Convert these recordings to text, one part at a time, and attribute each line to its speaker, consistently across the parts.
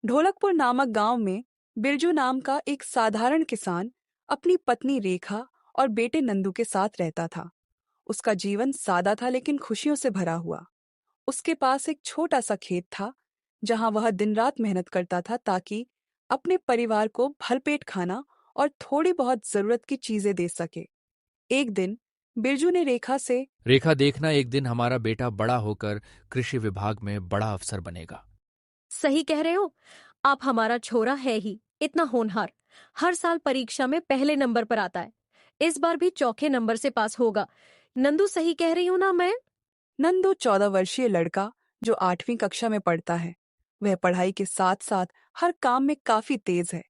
Speaker 1: ढोलकपुर नामक गांव में बिरजू नाम का एक साधारण किसान अपनी पत्नी रेखा और बेटे नंदू के साथ रहता था। उसका जीवन सादा था लेकिन खुशियों से भरा हुआ। उसके पास एक छोटा सा खेत था जहां वह दिन रात मेहनत करता था ताकि अपने परिवार को भरपेट खाना और थोड़ी बहुत जरूरत की चीजें दे सके। एक दिन बिरजू ने रेखा से
Speaker 2: रेखा, देखना एक दिन हमारा बेटा बड़ा होकर कृषि विभाग में बड़ा अफसर बनेगा।
Speaker 3: सही कह रहे हो। आप हमारा छोरा है ही इतना होनहार। हर साल परीक्षा में पहले नंबर पर आता है। इस बार भी चौथे नंबर से पास होगा। नंदू, सही कह रही हूं ना मैं?
Speaker 1: नंदू 14 वर्षीय लड़का जो 8वीं कक्षा में पढ़ता है। वह पढ़ाई के साथ साथ हर काम में काफी तेज है।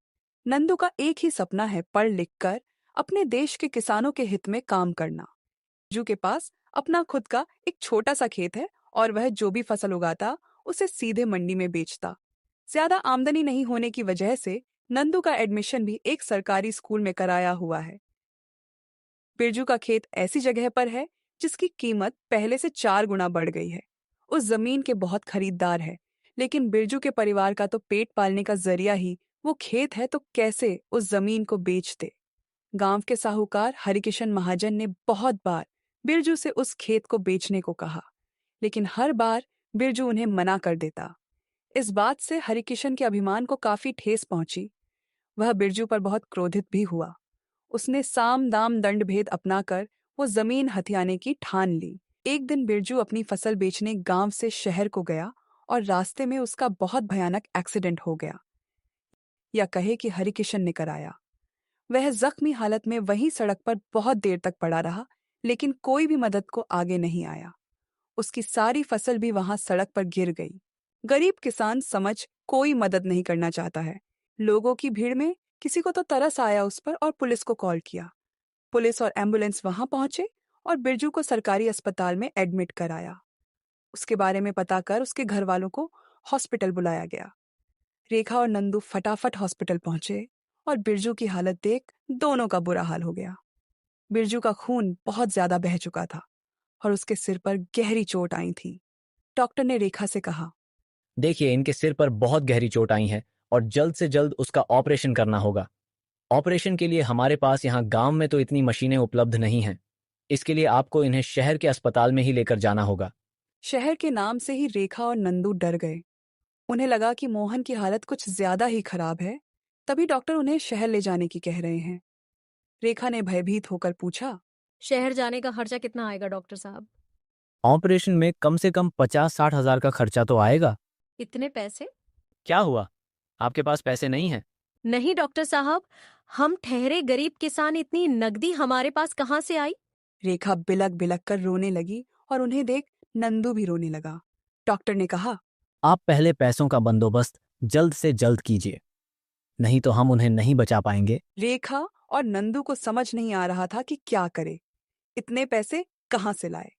Speaker 1: नंदू का एक ही सपना है पढ़ लिख कर अपने देश के किसानों के हित में काम करना। बिरजू के पास अपना खुद का एक छोटा सा खेत है और वह जो भी फसल उगाता उसे सीधे मंडी में बेचता। ज्यादा आमदनी नहीं होने की वजह से नंदू का एडमिशन भी एक सरकारी स्कूल में कराया हुआ है। बिरजू का खेत ऐसी जगह पर है जिसकी कीमत पहले से 4 गुना बढ़ गई है। उस जमीन के बहुत खरीदार है, लेकिन बिरजू के परिवार का तो पेट पालने का जरिया ही वो खेत है, तो कैसे उस जमीन को बेच दे। गांव के साहूकार हरिकिशन महाजन ने बहुत बार बिरजू से उस खेत को बेचने को कहा, लेकिन हर बार बिरजू उन्हें मना कर देता। इस बात से हरिकिशन के अभिमान को काफी ठेस पहुंची। वह बिरजू पर बहुत क्रोधित भी हुआ। उसने साम दाम दंड भेद अपनाकर वो जमीन हथियाने की ठान ली। एक दिन बिरजू अपनी फसल बेचने गांव से शहर को गया और रास्ते में उसका बहुत भयानक एक्सीडेंट हो गया, या कहे कि हरिकिशन ने कराया। वह जख्मी हालत में वहीं सड़क पर बहुत देर तक पड़ा रहा, लेकिन कोई भी मदद को आगे नहीं आया। उसकी सारी फसल भी वहां सड़क पर गिर गई। गरीब किसान समझ कोई मदद नहीं करना चाहता है। लोगों की भीड़ में किसी को तो तरस आया उस पर और पुलिस को कॉल किया। पुलिस और एम्बुलेंस वहां पहुंचे और बिरजू को सरकारी अस्पताल में एडमिट कराया। उसके बारे में पता कर उसके घर वालों को हॉस्पिटल बुलाया गया। रेखा और नंदू फटाफट हॉस्पिटल पहुंचे और बिरजू की हालत देख दोनों का बुरा हाल हो गया। बिरजू का खून बहुत ज्यादा बह चुका था और उसके सिर पर गहरी चोट आई थी। डॉक्टर ने रेखा से कहा,
Speaker 4: देखिए, इनके सिर पर बहुत गहरी चोट आई है और जल्द से जल्द उसका ऑपरेशन करना होगा। ऑपरेशन के लिए हमारे पास यहाँ गांव में तो इतनी मशीनें उपलब्ध नहीं हैं। इसके लिए आपको इन्हें शहर के अस्पताल में ही लेकर जाना होगा।
Speaker 1: शहर के नाम से ही रेखा और नंदू डर गए। उन्हें लगा कि मोहन की हालत कुछ ज्यादा ही खराब है, तभी डॉक्टर उन्हें शहर ले जाने की कह रहे हैं। रेखा ने भयभीत होकर पूछा,
Speaker 3: शहर जाने का खर्चा कितना आएगा डॉक्टर साहब?
Speaker 4: ऑपरेशन में कम से कम 50-60 हजार का खर्चा तो आएगा।
Speaker 3: इतने पैसे?
Speaker 4: क्या हुआ, आपके पास पैसे नहीं हैं?
Speaker 3: नहीं डॉक्टर साहब, हम ठहरे गरीब किसान, इतनी नकदी हमारे पास कहाँ से आई?
Speaker 1: रेखा बिलक बिलक कर रोने लगी और उन्हें देख नंदू भी रोने लगा। डॉक्टर ने कहा,
Speaker 4: आप पहले पैसों का बंदोबस्त जल्द से जल्द कीजिए, नहीं तो हम उन्हें नहीं बचा पाएंगे।
Speaker 1: रेखा और नंदू को समझ नहीं आ रहा था कि क्या करे। इतने पैसे कहाँ से लाए।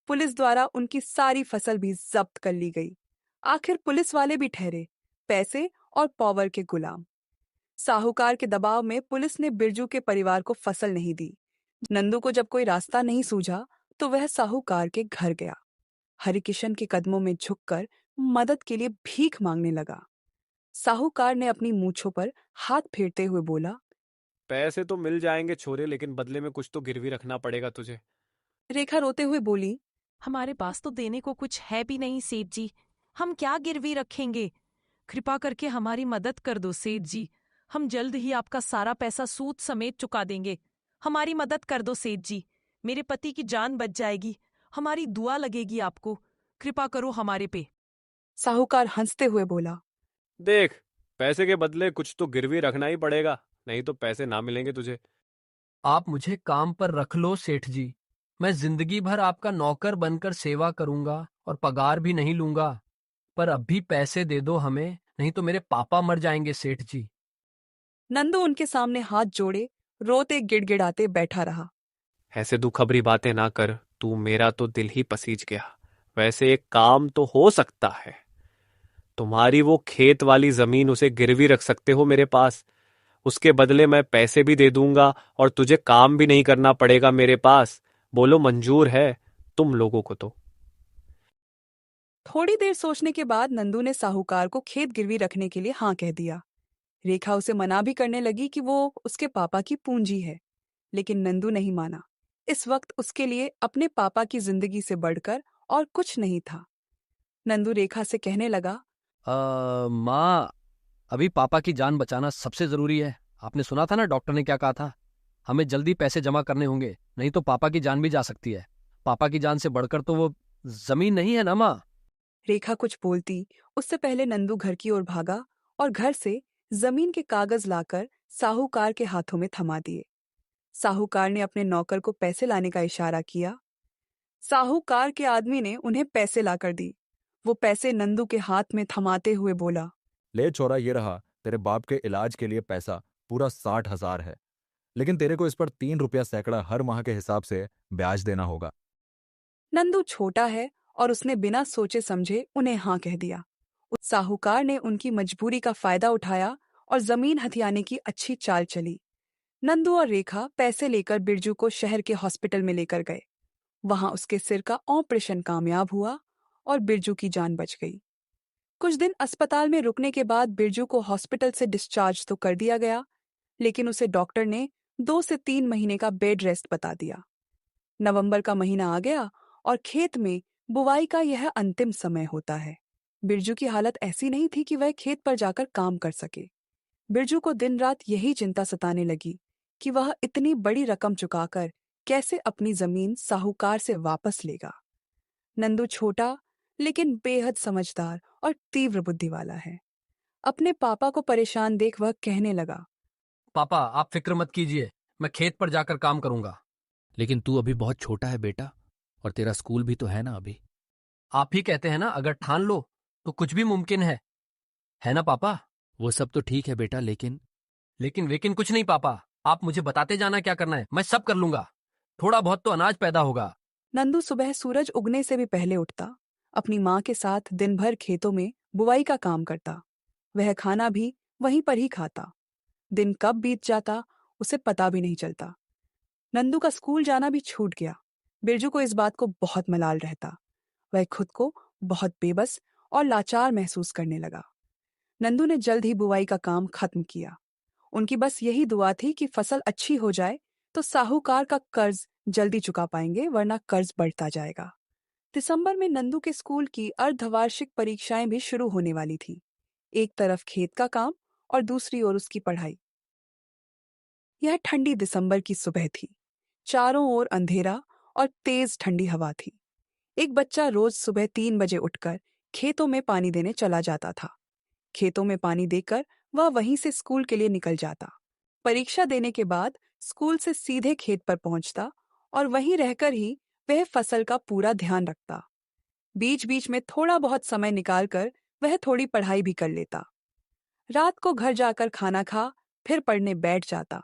Speaker 1: पुलिस द्वारा उनकी सारी फसल भी जब्त कर ली गई। आखिर पुलिस वाले भी ठहरे पैसे और पावर के गुलाम। साहूकार के दबाव में पुलिस ने बिरजू के परिवार को फसल नहीं दी। नंदू को जब कोई रास्ता नहीं सूझा तो वह साहूकार के घर गया। हरिकिशन के कदमों में झुककर मदद के लिए भीख मांगने लगा। साहूकार ने अपनी मूंछों पर हाथ फेरते हुए बोला,
Speaker 5: पैसे तो मिल जाएंगे छोरे, लेकिन बदले में कुछ तो गिरवी रखना पड़ेगा तुझे।
Speaker 1: रेखा रोते हुए बोली,
Speaker 6: हमारे पास तो देने को कुछ है भी नहीं सेठ जी। हम क्या गिरवी रखेंगे? कृपा करके हमारी मदद कर दो सेठ जी। हम जल्द ही आपका सारा पैसा सूद समेत चुका देंगे। हमारी मदद कर दो सेठ जी। मेरे पति की जान बच जाएगी। हमारी दुआ लगेगी आपको। कृपा करो हमारे पे।
Speaker 1: साहूकार हंसते हुए बोला,
Speaker 5: देख, पैसे के बदले कुछ तो गिरवी रखना ही पड़ेगा, नहीं तो पैसे ना मिलेंगे तुझे।
Speaker 7: आप मुझे काम पर रख लो सेठ जी। मैं जिंदगी भर आपका नौकर बनकर सेवा करूंगा और पगार भी नहीं लूंगा। पर अब भी पैसे दे दो हमें, नहीं तो मेरे पापा मर जाएंगे सेठ जी।
Speaker 1: नंदू उनके सामने हाथ जोड़े रोते गिड़गिड़ाते बैठा रहा।
Speaker 5: ऐसे दुखभरी बातें ना कर, तू मेरा तो दिल ही पसीज गया। वैसे एक काम तो हो सकता है, तुम्हारी वो खेत वाली जमीन उसे गिरवी रख सकते हो मेरे पास। उसके बदले मैं पैसे भी दे दूंगा और तुझे काम भी नहीं करना पड़ेगा मेरे पास। बोलो मंजूर है तुम लोगों को तो?
Speaker 1: थोड़ी देर सोचने के बाद नंदू ने साहूकार को खेत गिरवी रखने के लिए हाँ कह दिया। रेखा उसे मना भी करने लगी कि वो उसके पापा की पूंजी है, लेकिन नंदू नहीं माना। इस वक्त उसके लिए अपने पापा की जिंदगी से बढ़कर और कुछ नहीं था। नंदू रेखा से कहने लगा,
Speaker 7: माँ, अभी पापा की जान बचाना सबसे जरूरी है। आपने सुना था ना डॉक्टर ने क्या कहा था? हमें जल्दी पैसे जमा करने होंगे, नहीं तो पापा की जान भी जा सकती है। पापा की जान से बढ़कर तो वो जमीन नहीं है ना माँ।
Speaker 1: रेखा कुछ बोलती उससे पहले नंदू घर की ओर भागा और घर से जमीन के कागज लाकर साहूकार के हाथों में थमा दिए। साहूकार ने अपने नौकर को पैसे लाने का इशारा किया। साहूकार के आदमी ने उन्हें पैसे लाकर दी। वो पैसे नंदू के हाथ में थमाते हुए बोला,
Speaker 8: ले छोरा, ये रहा तेरे बाप के इलाज के लिए पैसा, पूरा 60,000 है। लेकिन तेरे को इस पर 3 रुपया सैकड़ा हर माह के हिसाब से ब्याज देना होगा।
Speaker 1: नंदू छोटा है और उसने बिना सोचे समझे उन्हें हाँ कह दिया। उस साहूकार ने उनकी मजबूरी का फायदा उठाया और जमीन हथियाने की अच्छी चाल चली। नंदू और रेखा पैसे लेकर बिरजू को शहर के हॉस्पिटल में लेकर गए। वहां उसके सिर का ऑपरेशन कामयाब हुआ और बिरजू की जान बच गई। कुछ दिन अस्पताल में रुकने के बाद बिरजू को हॉस्पिटल से डिस्चार्ज तो कर दिया गया, लेकिन उसे डॉक्टर ने 2 से 3 महीने का बेड रेस्ट बता दिया। नवंबर का महीना आ गया और खेत में बुवाई का यह अंतिम समय होता है। बिरजू की हालत ऐसी नहीं थी कि वह खेत पर जाकर काम कर सके। बिरजू को दिन रात यही चिंता सताने लगी कि वह इतनी बड़ी रकम चुकाकर कैसे अपनी जमीन साहूकार से वापस लेगा। नंदू छोटा लेकिन बेहद समझदार और तीव्र बुद्धि वाला है। अपने पापा को परेशान देख वह कहने लगा,
Speaker 7: पापा, आप फिक्र मत कीजिए, मैं खेत पर जाकर काम करूंगा।
Speaker 2: लेकिन तू अभी बहुत छोटा है बेटा, और तेरा स्कूल भी तो है ना अभी।
Speaker 7: आप ही कहते हैं ना, अगर ठान लो तो कुछ भी मुमकिन है ना पापा?
Speaker 2: वो सब तो ठीक है बेटा, लेकिन
Speaker 7: लेकिन वेकिन कुछ नहीं पापा, आप मुझे बताते जाना क्या करना है, मैं सब कर लूंगा। थोड़ा बहुत तो अनाज पैदा होगा।
Speaker 1: नंदू सुबह सूरज उगने से भी पहले उठता, अपनी माँ के साथ दिन भर खेतों में बुवाई का काम करता। वह खाना भी वहीं पर ही खाता। दिन कब बीत जाता उसे पता भी नहीं चलता। नंदू का स्कूल जाना भी छूट गया। बिरजू को इस बात को बहुत मलाल रहता। वह खुद को बहुत बेबस और लाचार महसूस करने लगा। नंदू ने जल्द ही बुवाई का काम खत्म किया। उनकी बस यही दुआ थी कि फसल अच्छी हो जाए तो साहूकार का कर्ज जल्दी चुका पाएंगे, वरना कर्ज बढ़ता जाएगा। दिसंबर में नंदू के स्कूल की अर्धवार्षिक परीक्षाएं भी शुरू होने वाली थी। एक तरफ खेत का काम और दूसरी ओर उसकी पढ़ाई। यह ठंडी दिसंबर की सुबह थी। चारों ओर अंधेरा और तेज ठंडी हवा थी। एक बच्चा रोज सुबह 3 बजे उठकर खेतों में पानी देने चला जाता था। खेतों में पानी देकर वह वहीं से स्कूल के लिए निकल जाता। परीक्षा देने के बाद स्कूल से सीधे खेत पर पहुंचता और वहीं रहकर ही वह फसल का पूरा ध्यान रखता। बीच बीच में थोड़ा बहुत समय निकालकर वह थोड़ी पढ़ाई भी कर लेता। रात को घर जाकर खाना खा फिर पढ़ने बैठ जाता।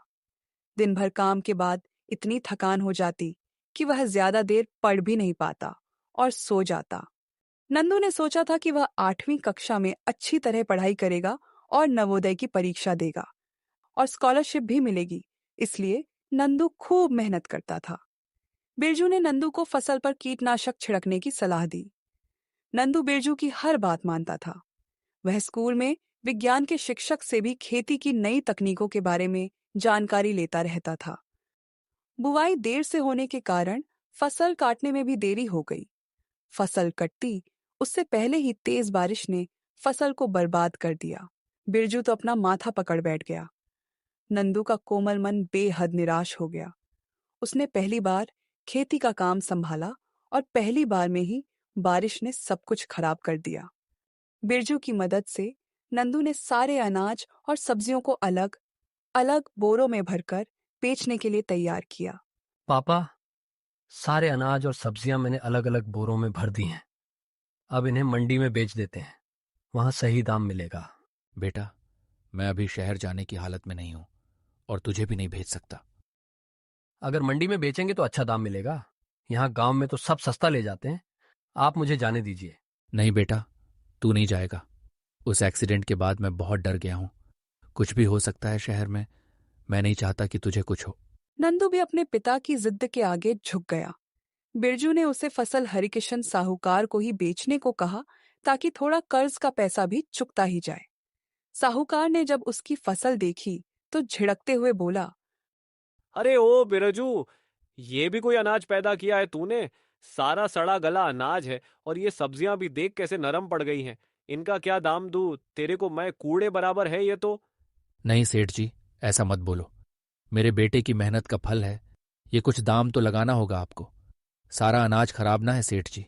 Speaker 1: दिन भर काम के बाद इतनी थकान हो जाती कि वह ज्यादा देर पढ़ भी नहीं पाता और सो जाता। नंदू ने सोचा था कि वह 8वीं कक्षा में अच्छी तरह पढ़ाई करेगा और नवोदय की परीक्षा देगा और स्कॉलरशिप भी मिलेगी, इसलिए नंदू खूब मेहनत करता था। बिरजू ने नंदू को फसल पर कीटनाशक छिड़कने की सलाह दी। नंदू बिरजू की हर बात मानता था। वह स्कूल में विज्ञान के शिक्षक से भी खेती की नई तकनीकों के बारे में जानकारी लेता रहता था। बुवाई देर से होने के कारण फसल काटने में भी देरी हो गई। फसल कटती उससे पहले ही तेज बारिश ने फसल को बर्बाद कर दिया। बिरजू तो अपना माथा पकड़ बैठ गया। नंदू का कोमल मन बेहद निराश हो गया। उसने पहली बार खेती का काम संभाला और पहली बार में ही बारिश ने सब कुछ खराब कर दिया। बिरजू की मदद से नंदू ने सारे अनाज और सब्जियों को अलग अलग बोरों में भरकर बेचने के लिए तैयार किया।
Speaker 7: पापा, सारे अनाज और सब्जियां मैंने अलग अलग बोरों में भर दी हैं। अब इन्हें मंडी में बेच देते हैं, वहां सही दाम मिलेगा।
Speaker 2: बेटा, मैं अभी शहर जाने की हालत में नहीं हूं और तुझे भी नहीं भेज सकता।
Speaker 7: अगर मंडी में बेचेंगे तो अच्छा दाम मिलेगा। यहाँ गांव में तो सब सस्ता ले जाते हैं। आप मुझे जाने दीजिए।
Speaker 2: नहीं बेटा, तू नहीं जाएगा। उस एक्सीडेंट के बाद मैं बहुत डर गया हूं। कुछ भी हो सकता है शहर में। मैं नहीं चाहता कि तुझे कुछ हो।
Speaker 1: नंदू भी अपने पिता की जिद के आगे झुक गया। बिरजू ने उसे फसल हरिकिशन साहूकार को ही बेचने को कहा ताकि थोड़ा कर्ज का पैसा भी चुकता ही जाए। साहूकार ने जब उसकी फसल देखी तो झिड़कते हुए बोला,
Speaker 5: अरे ओ बिरजू, ये भी कोई अनाज पैदा किया है तूने? सारा सड़ा गला अनाज है और ये सब्जियां भी देख कैसे नरम पड़ गई हैं। इनका क्या दाम दूं? तेरे को मैं कूड़े बराबर है ये तो।
Speaker 2: नहीं सेठ जी, ऐसा मत बोलो। मेरे बेटे की मेहनत का फल है। ये कुछ दाम तो लगाना होगा आपको। सारा अनाज खराब ना है सेठ जी।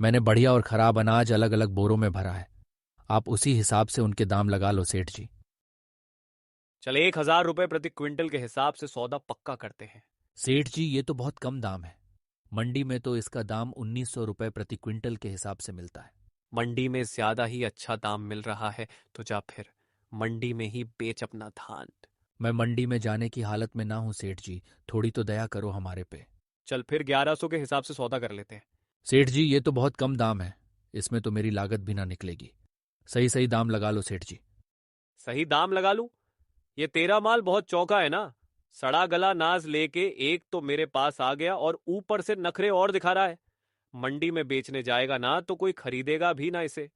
Speaker 2: मैंने बढ़िया और खराब अनाज अलग अलग बोरों में भरा है। आप उसी हिसाब से उनके दाम लगा लो सेठ जी।
Speaker 5: चल 1,000 रुपए प्रति क्विंटल के हिसाब से सौदा पक्का करते हैं।
Speaker 2: सेठ जी, ये तो बहुत कम दाम है। मंडी में तो इसका दाम 1900 रुपए प्रति क्विंटल के हिसाब से मिलता है।
Speaker 5: मंडी में ज्यादा ही अच्छा दाम मिल रहा है तो जा फिर मंडी में ही बेच अपना धान।
Speaker 2: मैं मंडी में जाने की हालत में ना हूं सेठ जी, थोड़ी तो दया करो हमारे पे।
Speaker 5: चल फिर 1100 के हिसाब से सौदा कर लेते हैं।
Speaker 2: सेठ जी, ये तो बहुत कम दाम है। इसमें तो मेरी लागत भी ना निकलेगी। सही सही दाम लगा लो सेठ जी।
Speaker 5: सही दाम लगा लूं? ये तेरा माल बहुत चौका है ना। सड़ा गला नाज लेके एक तो मेरे पास आ गया और ऊपर से नखरे और दिखा रहा है। मंडी में बेचने जाएगा ना तो कोई खरीदेगा भी ना इसे।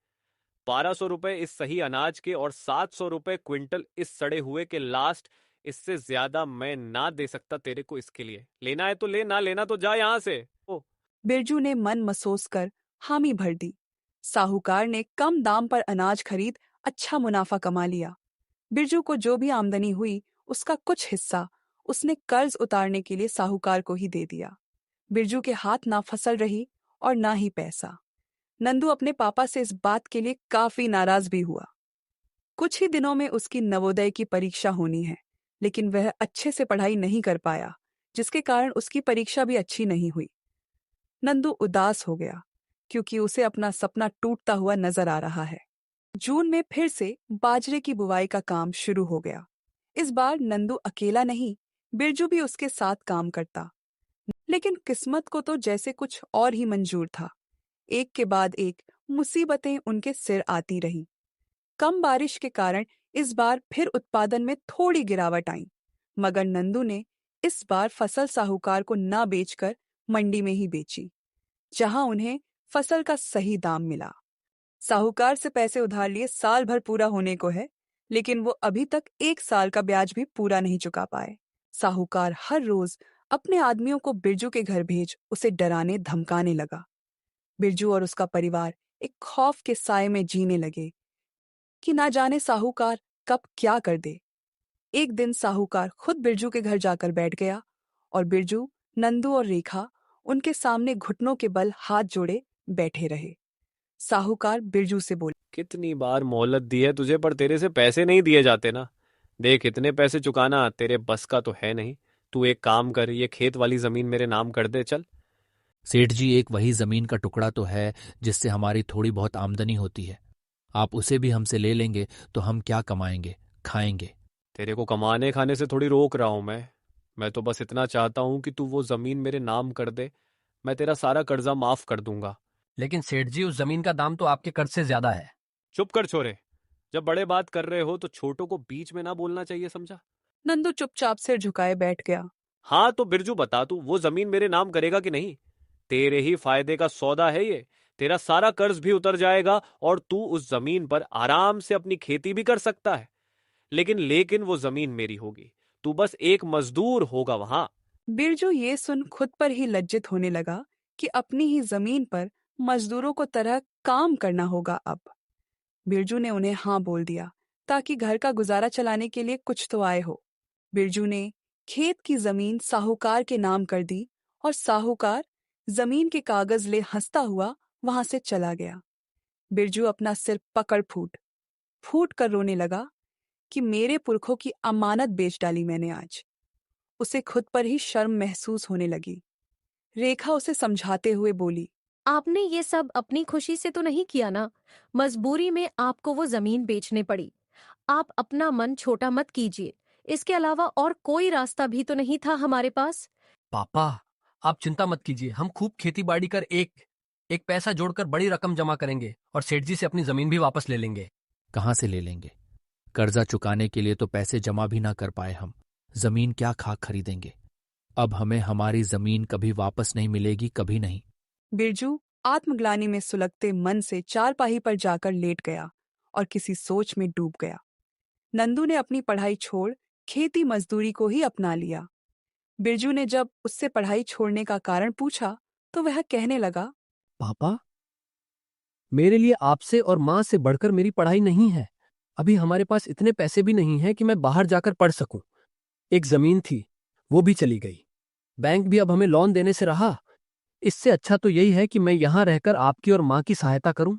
Speaker 5: 1200 रुपए इस सही अनाज के और 700 रुपए क्विंटल इस सड़े हुए के लास्ट। इससे ज्यादा मैं ना दे सकता तेरे को। इसके लिए लेना है तो ले, ना लेना तो जा यहां से। ओ
Speaker 1: बिरजू ने मन मसोस कर हामी भर दी। साहूकार ने कम दाम पर अनाज खरीद अच्छा मुनाफा कमा लिया। बिरजू को जो भी आमदनी हुई उसका कुछ हिस्सा उसने कर्ज उतारने के लिए साहूकार को ही दे दिया। बिरजू के हाथ ना फसल रही और ना ही पैसा। नंदू अपने पापा से इस बात के लिए काफी नाराज भी हुआ। कुछ ही दिनों में उसकी नवोदय की परीक्षा होनी है, लेकिन वह अच्छे से पढ़ाई नहीं कर पाया, जिसके कारण उसकी परीक्षा भी अच्छी नहीं हुई। नंदू उदास हो गया क्योंकि उसे अपना सपना टूटता हुआ नजर आ रहा है। जून में फिर से बाजरे की बुवाई का काम शुरू हो गया। इस बार नंदू अकेला नहीं, बिरजू भी उसके साथ काम करता। लेकिन किस्मत को तो जैसे कुछ और ही मंजूर था। एक के बाद एक मुसीबतें उनके सिर आती रहीं। कम बारिश के कारण इस बार फिर उत्पादन में थोड़ी गिरावट आई, मगर नंदू ने इस बार फसल साहूकार को ना बेचकर मंडी में ही बेची, जहां उन्हें फसल का सही दाम मिला। साहूकार से पैसे उधार लिए साल भर पूरा होने को है, लेकिन वो अभी तक 1 साल का ब्याज भी पूरा नहीं चुका पाए। साहूकार हर रोज अपने आदमियों को बिरजू के घर भेज उसे डराने धमकाने लगा। बिरजू और उसका परिवार एक खौफ के साए में जीने लगे कि ना जाने साहूकार कब क्या कर दे। एक दिन साहूकार खुद बिरजू के घर जाकर बैठ गया और बिरजू, नंदू और रेखा उनके सामने घुटनों के बल हाथ जोड़े बैठे रहे। साहूकार बिरजू से बोले,
Speaker 5: कितनी बार मोहलत दी है तुझे, पर तेरे से पैसे नहीं दिए जाते ना। देख, इतने पैसे चुकाना तेरे बस का तो है नहीं। तू एक काम कर, ये खेत वाली जमीन मेरे नाम कर दे। चल।
Speaker 2: सेठ जी, एक वही जमीन का टुकड़ा तो है जिससे हमारी थोड़ी बहुत आमदनी होती है। आप उसे भी हमसे ले लेंगे तो हम क्या कमाएंगे, खाएंगे?
Speaker 5: तेरे को कमाने खाने से थोड़ी रोक रहा हूं मैं तो बस इतना चाहता हूं कि तू वो जमीन मेरे नाम कर दे। मैं तेरा सारा कर्जा माफ कर दूंगा।
Speaker 7: लेकिन सेठ जी, उस जमीन का दाम तो आपके कर्ज से ज्यादा है।
Speaker 5: चुप कर छोरे। जब बड़े बात कर रहे हो तो छोटों को बीच में ना बोलना चाहिए, समझा?
Speaker 1: नंदू चुपचाप सिर झुकाए बैठ गया।
Speaker 5: हाँ तो बिरजू, बता तू वो जमीन मेरे नाम करेगा कि नहीं? तेरे ही फायदे का सौदा है ये। तेरा सारा कर्ज भी उतर जाएगा और तू उस जमीन पर आराम से अपनी खेती भी कर सकता है। लेकिन वो जमीन मेरी होगी। तू बस एक मजदूर होगा वहां।
Speaker 1: बिरजू ये सुन खुद पर ही लज्जित होने लगा कि अपनी ही जमीन पर मजदूरों को तरह काम करना होगा अब। बिरजू ने उन्हें हाँ बोल दिया ताकि घर का गुजारा चलाने के लिए कुछ तो आय हो। बिरजू ने खेत की जमीन साहूकार के नाम कर दी और साहूकार जमीन के कागज ले हंसता हुआ वहां से चला गया। बिरजू अपना सिर पकड़ फूट फूट कर रोने लगा कि मेरे पुरखों की अमानत बेच डाली मैंने आज। उसे खुद पर ही शर्म महसूस होने लगी। रेखा उसे समझाते हुए बोली,
Speaker 3: आपने ये सब अपनी खुशी से तो नहीं किया ना। मजबूरी में आपको वो जमीन बेचने पड़ी। आप अपना मन छोटा मत कीजिए। इसके अलावा और कोई रास्ता भी तो नहीं था हमारे पास।
Speaker 7: पापा, आप चिंता मत कीजिए। हम खूब खेती बाड़ी कर एक एक पैसा जोड़कर बड़ी रकम जमा करेंगे और सेठ जी से अपनी जमीन भी वापस ले लेंगे।
Speaker 2: कहाँ से ले लेंगे? कर्जा चुकाने के लिए तो पैसे जमा भी ना कर पाए हम। जमीन क्या खा खरीदेंगे? अब हमें हमारी जमीन कभी वापस नहीं मिलेगी, कभी नहीं।
Speaker 1: बिरजू आत्मग्लानि में सुलगते मन से चारपाई पर जाकर लेट गया और किसी सोच में डूब गया। नंदू ने अपनी पढ़ाई छोड़ खेती मजदूरी को ही अपना लिया। बिरजू ने जब उससे पढ़ाई छोड़ने का कारण पूछा तो वह कहने लगा,
Speaker 7: पापा, मेरे लिए आपसे और माँ से बढ़कर मेरी पढ़ाई नहीं है। अभी हमारे पास इतने पैसे भी नहीं हैं कि मैं बाहर जाकर पढ़ सकूं। एक जमीन थी, वो भी चली गई। बैंक भी अब हमें लोन देने से रहा। इससे अच्छा तो यही है कि मैं यहाँ रहकर आपकी और माँ की सहायता करूं।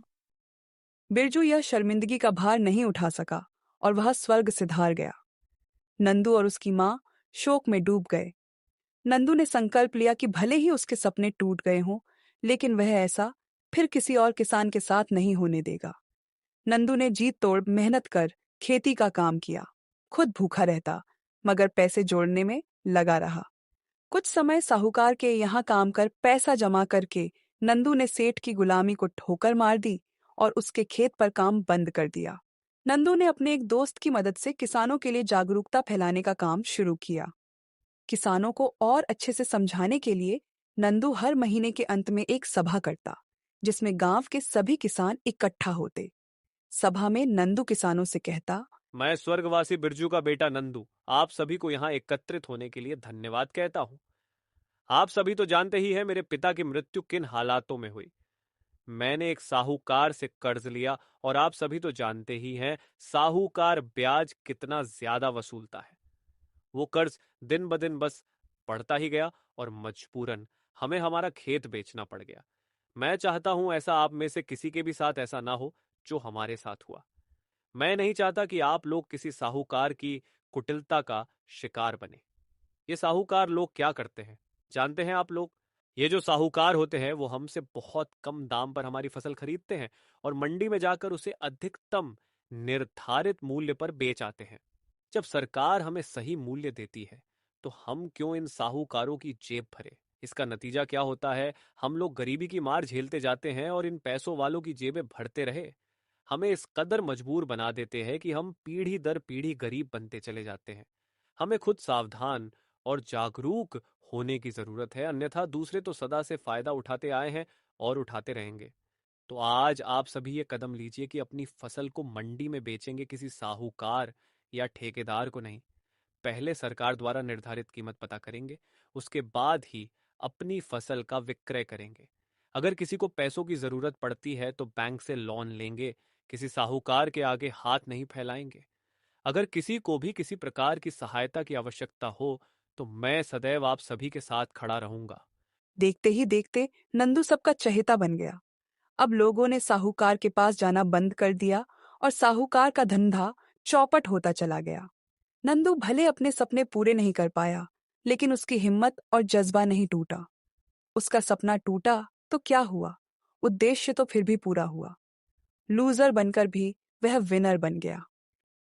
Speaker 1: बिरजू यह शर्मिंदगी का भार नहीं उठा सका और वह स्वर्ग सिधार गया। नंदू और उसकी माँ शोक में डूब गए। नंदू ने संकल्प लिया कि भले ही उसके सपने टूट गए हों, लेकिन वह ऐसा फिर किसी और किसान के साथ नहीं होने देगा। नंदू ने जीत तोड़ मेहनत कर खेती का काम किया, खुद भूखा रहता मगर पैसे जोड़ने में लगा रहा। कुछ समय साहूकार के यहाँ काम कर पैसा जमा करके नंदू ने सेठ की गुलामी को ठोकर मार दी और उसके खेत पर काम बंद कर दिया। नंदू ने अपने एक दोस्त की मदद से किसानों के लिए जागरूकता फैलाने का काम शुरू किया। किसानों को और अच्छे से समझाने के लिए नंदू हर महीने के अंत में एक सभा करता, जिसमें गांव के सभी किसान इकट्ठा होते। सभा में नंदू किसानों से कहता,
Speaker 5: मैं स्वर्गवासी बिरजू का बेटा नंदू आप सभी को यहाँ एकत्रित होने के लिए धन्यवाद कहता हूँ। आप सभी तो जानते ही हैं मेरे पिता की मृत्यु किन हालातों में हुई। मैंने एक साहूकार से कर्ज लिया और आप सभी तो जानते ही हैं साहूकार ब्याज कितना ज्यादा वसूलता है। वो कर्ज दिन ब दिन बस बढ़ता ही गया और मजबूरन हमें हमारा खेत बेचना पड़ गया। मैं चाहता हूं ऐसा आप में से किसी के भी साथ ऐसा ना हो जो हमारे साथ हुआ। मैं नहीं चाहता कि आप लोग किसी साहूकार की कुटिलता का शिकार बने। ये साहूकार लोग क्या करते हैं जानते हैं आप लोग? ये जो साहूकार होते हैं वो हमसे बहुत कम दाम पर हमारी फसल खरीदते हैं और मंडी में जाकर उसे अधिकतम निर्धारित मूल्य पर बेच आते हैं। जब सरकार हमें सही मूल्य देती है तो हम क्यों इन साहूकारों की जेब भरे? इसका नतीजा क्या होता है? हम लोग गरीबी की मार झेलते जाते हैं और इन पैसों वालों की जेबें भरते रहे हमें इस कदर मजबूर बना देते हैं कि हम पीढ़ी दर पीढ़ी गरीब बनते चले जाते हैं। हमें खुद सावधान और जागरूक होने की जरूरत है, अन्यथा दूसरे तो सदा से फायदा उठाते आए हैं और उठाते रहेंगे। तो आज आप सभी ये कदम लीजिए कि अपनी फसल को मंडी में बेचेंगे किसी साहूकार या ठेकेदार को नहीं। पहले सरकार द्वारा निर्धारित कीमत पता करेंगे, उसके बाद ही अपनी फसल का विक्रय करेंगे। अगर किसी को पैसों की जरूरत पड़ती है तो बैंक से लोन लेंगे, किसी साहूकार के आगे हाथ नहीं फैलाएंगे। अगर किसी को भी किसी प्रकार की सहायता की आवश्यकता हो तो मैं सदैव आप सभी के साथ खड़ा रहूंगा।
Speaker 1: देखते ही देखते नंदू सबका चहेता बन गया। अब लोगों ने साहूकार के पास जाना बंद कर दिया और साहूकार का धंधा चौपट होता चला गया। नंदू भले अपने सपने पूरे नहीं कर पाया, लेकिन उसकी हिम्मत और जज्बा नहीं टूटा। उसका सपना टूटा तो क्या हुआ, उद्देश्य तो फिर भी पूरा हुआ। लूजर बनकर भी वह विनर बन गया।